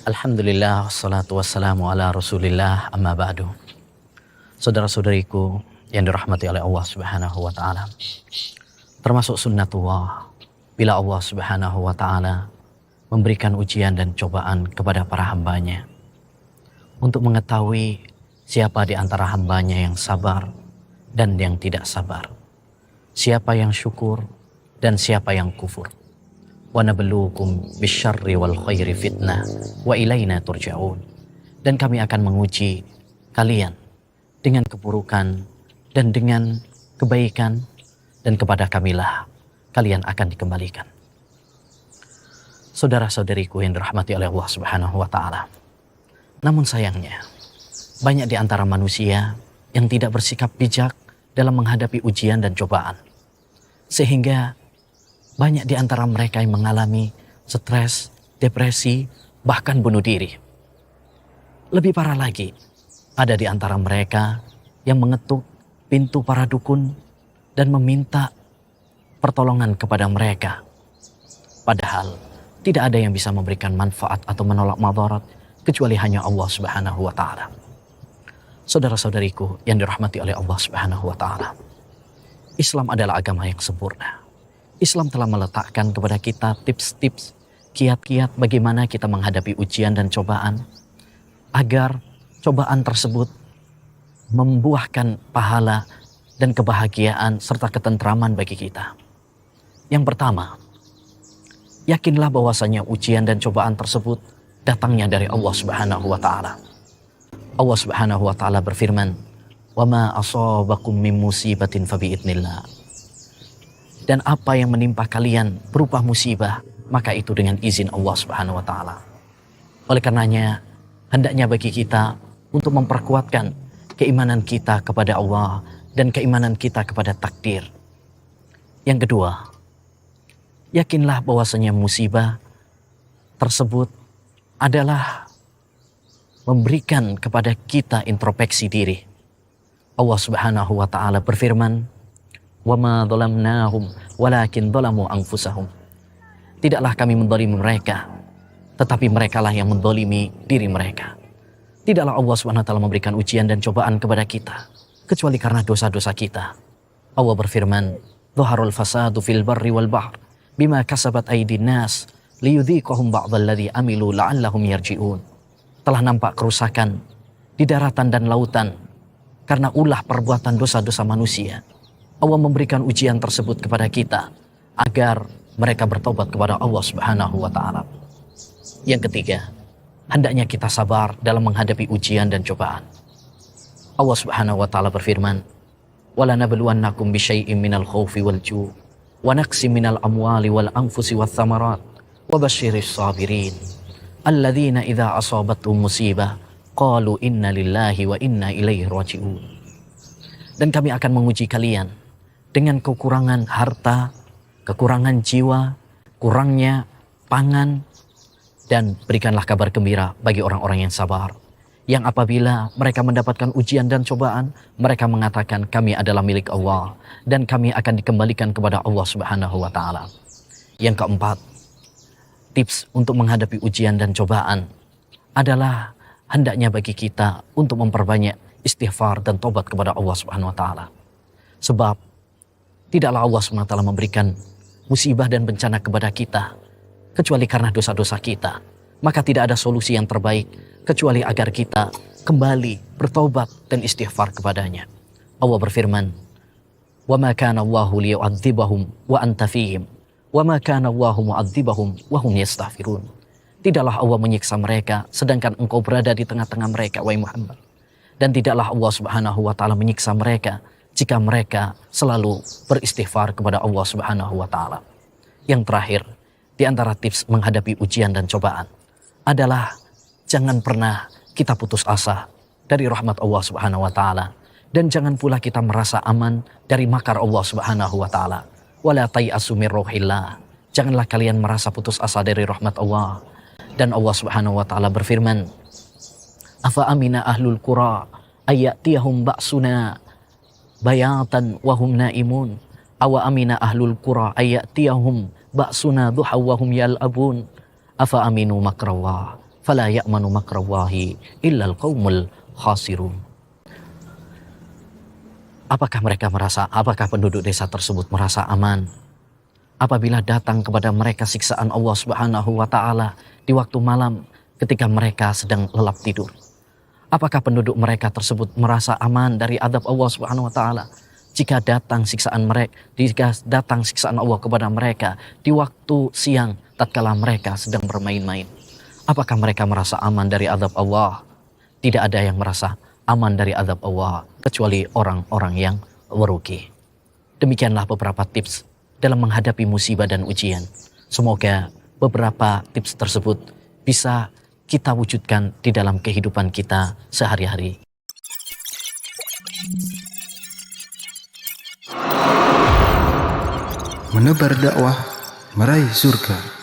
Alhamdulillah, wassalatu wassalamu ala rasulillah, amma ba'du. Saudara-saudariku yang dirahmati oleh Allah subhanahu wa ta'ala, termasuk sunnatullah bila Allah subhanahu wa ta'ala memberikan ujian dan cobaan kepada para hambanya untuk mengetahui siapa di antara hambanya yang sabar dan yang tidak sabar, siapa yang syukur dan siapa yang kufur. Wa nabluukum bisyarri wal khairi fitnah wa ilaina turja'un. Dan kami akan menguji kalian dengan keburukan dan dengan kebaikan, dan kepada kamilah kalian akan dikembalikan. Saudara-saudariku yang dirahmati oleh Allah subhanahu wa ta'ala, namun sayangnya banyak di antara manusia yang tidak bersikap bijak dalam menghadapi ujian dan cobaan, sehingga banyak di antara mereka yang mengalami stres, depresi, bahkan bunuh diri. Lebih parah lagi, ada di antara mereka yang mengetuk pintu para dukun dan meminta pertolongan kepada mereka. Padahal tidak ada yang bisa memberikan manfaat atau menolak madarat kecuali hanya Allah subhanahu wa ta'ala. Saudara-saudariku yang dirahmati oleh Allah subhanahu wa ta'ala, Islam adalah agama yang sempurna. Islam telah meletakkan kepada kita tips-tips, kiat-kiat bagaimana kita menghadapi ujian dan cobaan, agar cobaan tersebut membuahkan pahala dan kebahagiaan serta ketentraman bagi kita. Yang pertama, yakinlah bahwasanya ujian dan cobaan tersebut datangnya dari Allah subhanahu wa ta'ala. Allah subhanahu wa ta'ala berfirman, "Wa ma asabakum min musibatin fabi'idnillah." Dan apa yang menimpa kalian berupa musibah, maka itu dengan izin Allah subhanahu wa ta'ala. Oleh karenanya, hendaknya bagi kita untuk memperkuatkan keimanan kita kepada Allah dan keimanan kita kepada takdir. Yang kedua, yakinlah bahwasanya musibah tersebut adalah memberikan kepada kita introspeksi diri. Allah subhanahu wa ta'ala berfirman, وَمَا ظَلَمْنَاهُمْ وَلَكِنْ ظَلَمُوا أَنفُسَهُمْ. Tidaklah kami menzalimi mereka, tetapi merekalah yang menzalimi diri mereka. Tidaklah Allah SWT memberikan ujian dan cobaan kepada kita kecuali karena dosa-dosa kita. Allah berfirman, ظَهَرَ الْفَسَادُ فِي الْبَرِّ وَالْبَحْرِ بِمَا كَسَبَتْ أَيْدِي النَّاسِ لِيُذِيقَهُمْ بَعْضَ الَّذِي عَمِلُوا لَعَلَّهُمْ يَرْجِعُونَ. Telah nampak kerusakan di daratan dan lautan karena ulah perbuatan dosa-dosa manusia. Allah memberikan ujian tersebut kepada kita agar mereka bertobat kepada Allah subhanahu wa ta'ala. Yang ketiga, hendaknya kita sabar dalam menghadapi ujian dan cobaan. Allah subhanahu wa ta'ala berfirman, وَلَنَبْلُوَنَّكُمْ بِشَيْءٍ مِّنَ الْخَوْفِ وَالْجُوعِ وَنَقْصٍ مِّنَ الْأَمْوَالِ وَالْأَنفُسِ وَالثَّمَرَاتِ وَبَشِّرِ الصَّابِرِينَ الَّذِينَ إِذَا أَصَابَتْهُمْ مُصِيبَةٌ قَالُوا إِنَّا لِلَّهِ وَإِنَّا إِلَيْهِ رَاجِعُونَ. Dan kami akan menguji kalian dengan kekurangan harta, kekurangan jiwa, kurangnya pangan, dan berikanlah kabar gembira bagi orang-orang yang sabar, yang apabila mereka mendapatkan ujian dan cobaan, mereka mengatakan kami adalah milik Allah dan kami akan dikembalikan kepada Allah subhanahu wa ta'ala. Yang keempat, tips untuk menghadapi ujian dan cobaan adalah hendaknya bagi kita untuk memperbanyak istighfar dan tobat kepada Allah subhanahu wa ta'ala. Sebab tidaklah Allah SWT memberikan musibah dan bencana kepada kita kecuali karena dosa-dosa kita. Maka tidak ada solusi yang terbaik kecuali agar kita kembali bertobat dan istighfar kepadanya. Allah berfirman, وَمَا كَانَ اللَّهُ لِيُعَذِّبَهُمْ وَأَنْتَ فِيهِمْ وَمَا كَانَ اللَّهُ مُعَذِّبَهُمْ وَهُمْ يَسْتَغْفِرُونَ. Tidaklah Allah menyiksa mereka sedangkan engkau berada di tengah-tengah mereka, wahai Muhammad. Dan tidaklah Allah subhanahu wa ta'ala menyiksa mereka jika mereka selalu beristighfar kepada Allah subhanahu wa ta'ala. Yang terakhir, di antara tips menghadapi ujian dan cobaan adalah jangan pernah kita putus asa dari rahmat Allah subhanahu wa ta'ala. Dan jangan pula kita merasa aman dari makar Allah subhanahu wa ta'ala. Wala tay'asu min rauhillah. Janganlah kalian merasa putus asa dari rahmat Allah. Dan Allah subhanahu wa ta'ala berfirman, Afa amina ahlul qura ayatiyahum ba'suna bayatan wahum naimun awa amina ahlul qura ayatiyahum ba'suna duha wahum yal'abun afa aminu makrallah Fala ya'manu makrallahi illal qaumul khasirun. Apakah penduduk desa tersebut merasa aman apabila datang kepada mereka siksaan Allah Subhanahu wa taala di waktu malam ketika mereka sedang lelap tidur? Apakah penduduk mereka tersebut merasa aman dari adab Allah Subhanahu wa taala jika datang siksaan Allah kepada mereka di waktu siang tatkala mereka sedang bermain-main? Apakah mereka merasa aman dari adab Allah? Tidak ada yang merasa aman dari adab Allah kecuali orang-orang yang merugi. Demikianlah beberapa tips dalam menghadapi musibah dan ujian. Semoga beberapa tips tersebut bisa kita wujudkan di dalam kehidupan kita sehari-hari. Menebar dakwah, meraih surga.